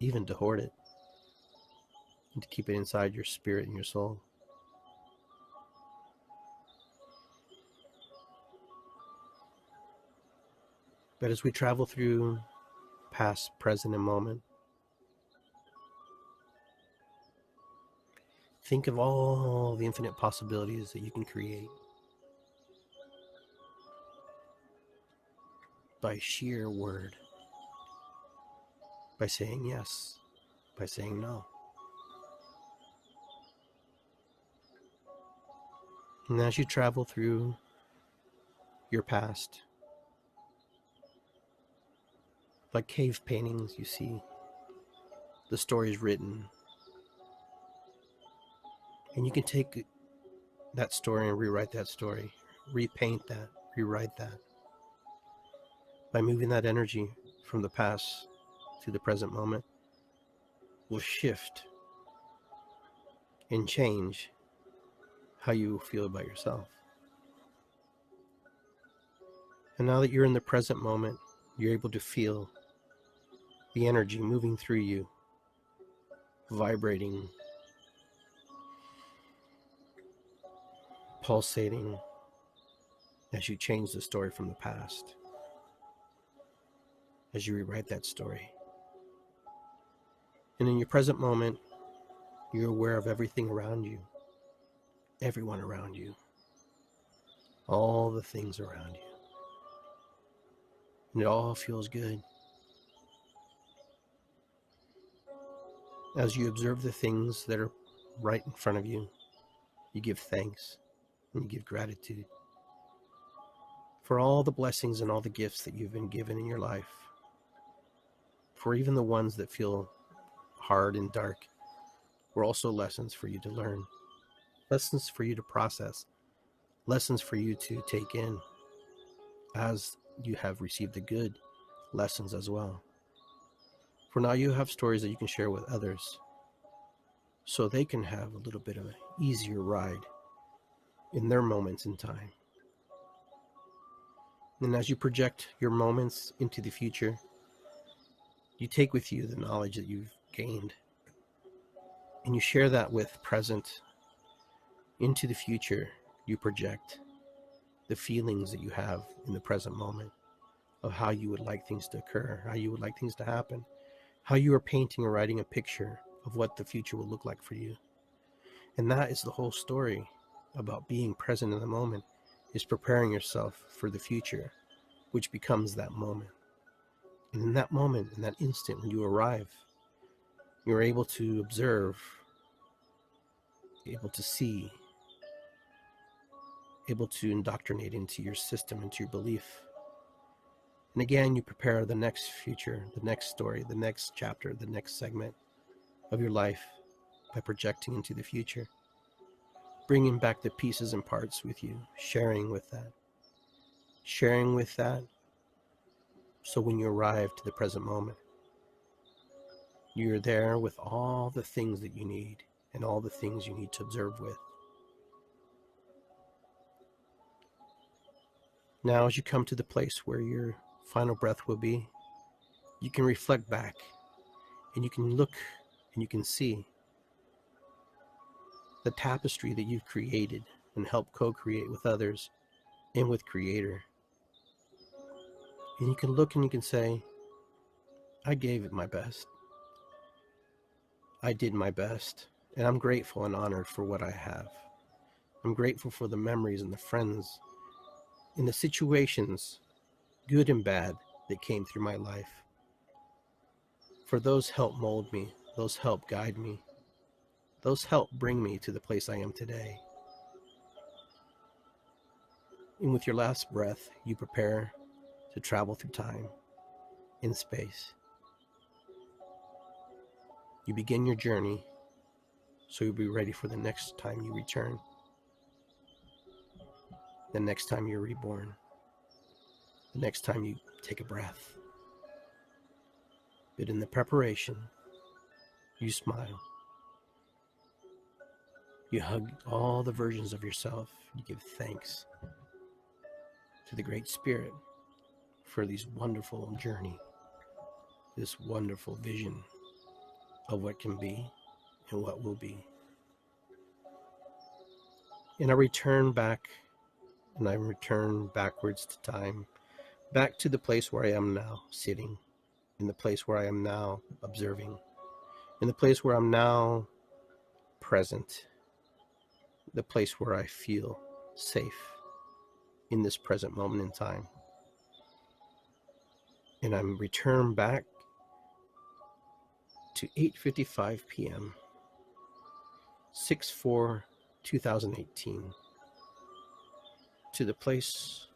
even to hoard it, and to keep it inside your spirit and your soul. But as we travel through past, present, and moment, think of all the infinite possibilities that you can create by sheer word, by saying yes, by saying no. And as you travel through your past, like cave paintings, you see the stories written, and you can take that story and rewrite that story, repaint that, rewrite that. By moving that energy from the past to the present moment, will shift and change how you feel about yourself. And now that you're in the present moment, you're able to feel the energy moving through you, vibrating, pulsating, as you change the story from the past, as you rewrite that story. And in your present moment, you're aware of everything around you, everyone around you, all the things around you. And it all feels good. As you observe the things that are right in front of you, you give thanks and you give gratitude for all the blessings and all the gifts that you've been given in your life, for even the ones that feel hard and dark were also lessons for you to learn, lessons for you to process, lessons for you to take in, as you have received the good lessons as well. For now you have stories that you can share with others, so they can have a little bit of an easier ride in their moments in time. And as you project your moments into the future, you take with you the knowledge that you've gained, and you share that with present. Into the future, you project the feelings that you have in the present moment of how you would like things to occur, how you would like things to happen, how you are painting or writing a picture of what the future will look like for you. And that is the whole story about being present in the moment, is preparing yourself for the future, which becomes that moment. And in that moment, in that instant when you arrive, you're able to observe, able to see, able to indoctrinate into your system, into your belief. And again, you prepare the next future, the next story, the next chapter, the next segment of your life by projecting into the future, bringing back the pieces and parts with you, sharing with that. So when you arrive to the present moment, you're there with all the things that you need and all the things you need to observe with. Now, as you come to the place where your final breath will be, you can reflect back and you can look and you can see the tapestry that you've created and helped co-create with others and with Creator. And you can look and you can say, I gave it my best. I did my best, and I'm grateful and honored for what I have. I'm grateful for the memories and the friends and the situations, good and bad, that came through my life. For those helped mold me, those helped guide me, those helped bring me to the place I am today. And with your last breath, you prepare to travel through time, in space. You begin your journey, so you'll be ready for the next time you return, the next time you're reborn, the next time you take a breath. But in the preparation, you smile. You hug all the versions of yourself. You give thanks to the Great Spirit for this wonderful journey, this wonderful vision, of what can be and what will be. And I return back, and I return backwards to time, back to the place where I am now, sitting, in the place where I am now, observing, in the place where I'm now present, the place where I feel safe in this present moment in time. And I'm returned back to 8:55 p.m., 6/4/2018, to the place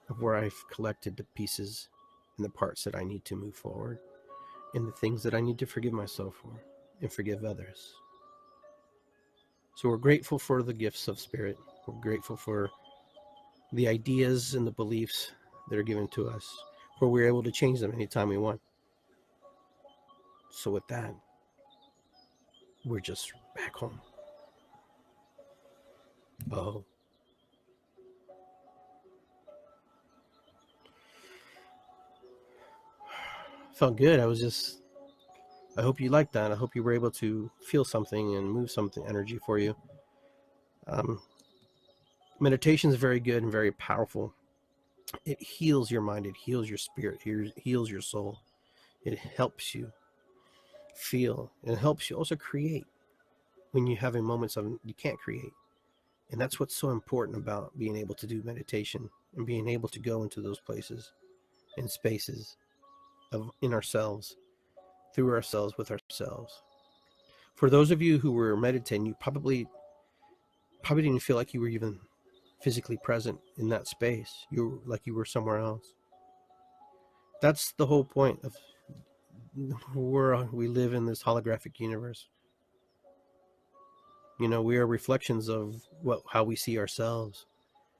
of where I've collected the pieces and the parts that I need to move forward, and the things that I need to forgive myself for and forgive others. So we're grateful for the gifts of spirit. We're grateful for the ideas and the beliefs that are given to us, where we're able to change them anytime we want. So with that, we're just back home. Oh. Felt good. I hope you liked that. I hope you were able to feel something and move something, energy for you. Meditation is very good and very powerful. It heals your mind. It heals your spirit. It heals your soul. It helps you feel. It helps you also create when you're having moments of you can't create. And that's what's so important about being able to do meditation and being able to go into those places and spaces in ourselves, through ourselves, with ourselves. For those of you who were meditating, you probably didn't feel like you were even physically present in that space. You were somewhere else. That's the whole point of where we live in this holographic universe. You know, we are reflections of how we see ourselves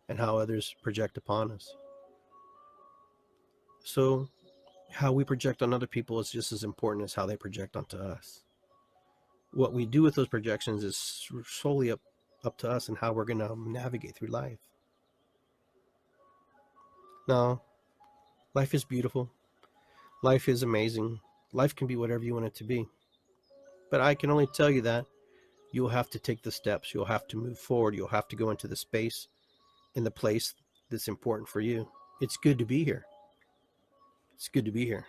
and how others project upon us. So how we project on other people is just as important as how they project onto us. What we do with those projections is solely up to us and how we're going to navigate through life. Now, life is beautiful. Life is amazing. Life can be whatever you want it to be. But I can only tell you that you'll have to take the steps. You'll have to move forward. You'll have to go into the space in the place that's important for you. It's good to be here. It's good to be here.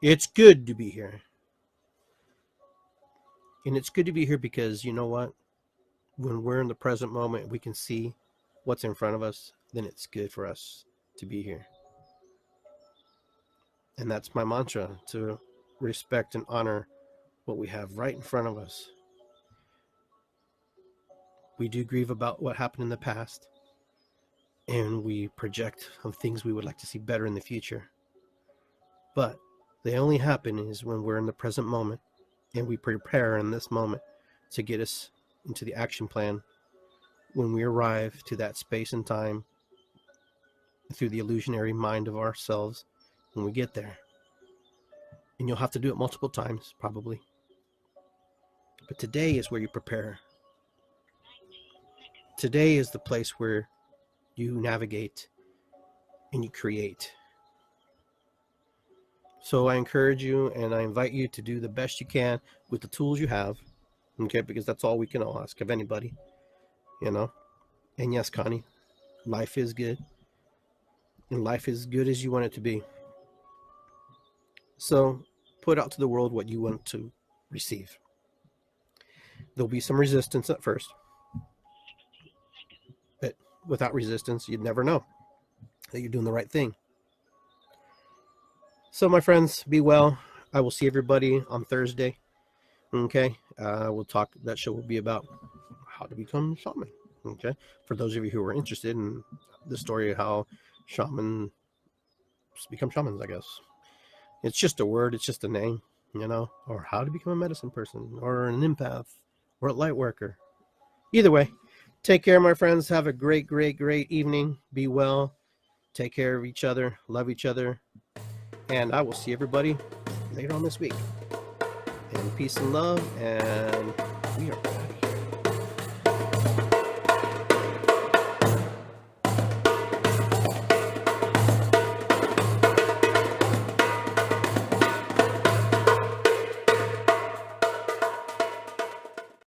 It's good to be here. And it's good to be here because you know what? When we're in the present moment, we can see what's in front of us, then it's good for us to be here. And that's my mantra, to respect and honor what we have right in front of us. We do grieve about what happened in the past, and we project on things we would like to see better in the future. But they only happen is when we're in the present moment, and we prepare in this moment to get us into the action plan when we arrive to that space and time through the illusionary mind of ourselves when we get there. And you'll have to do it multiple times, probably. But today is where you prepare. Today is the place where you navigate and you create. So I encourage you and I invite you to do the best you can with the tools you have, okay? Because that's all we can all ask of anybody, you know? And yes, Connie, life is good. And life is good as you want it to be. So put out to the world what you want to receive. There'll be some resistance at first. But without resistance, you'd never know that you're doing the right thing. So my friends, be well. I will see everybody on Thursday. Okay. We'll talk. That show will be about how to become shaman. Okay. For those of you who are interested in the story of how shamans become shamans, I guess. It's just a word. It's just a name, you know, or how to become a medicine person or an empath or a light worker. Either way, take care, my friends. Have a great, great, great evening. Be well. Take care of each other. Love each other. And I will see everybody later on this week. And peace and love. And we are out of here.